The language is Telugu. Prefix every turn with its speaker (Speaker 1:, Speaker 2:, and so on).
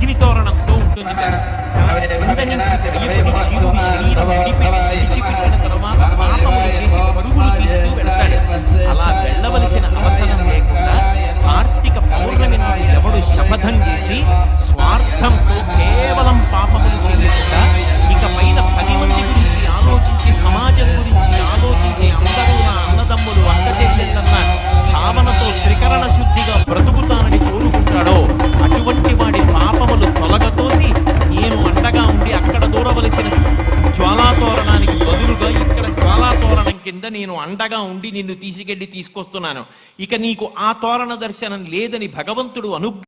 Speaker 1: అగ్ని తోరణంతో ఉంటుంది. అలా వెళ్ళవలసిన అవసరం లేకుండా కార్తీక పౌర్ణమి నాడు ఎవడు శపథం చేసి స్వార్థంతో కేవలం పాపములు చేయకుండా ఇక పైన 10 మంది గురించి ఆలోచించి సమాజం గురించి ఆలోచించి అందరూ నా అన్నదమ్ములు అక్క చెల్లెళ్ళన్న భావనతో త్రికరణ శుద్ధిగా బ్రతుకుతానని కోరుకుంటాడో అటువంటి వాడి పాపములు తొలగతోసి నేను అండగా ఉండి అక్కడ దూరవలసిన జ్వాలాతోరణానికి బదులుగా ఇక్కడ జ్వాలాతోరణం కింద నేను అండగా ఉండి నిన్ను తీసుకొస్తున్నాను. ఇక నీకు ఆ తోరణ దర్శనం లేదని భగవంతుడు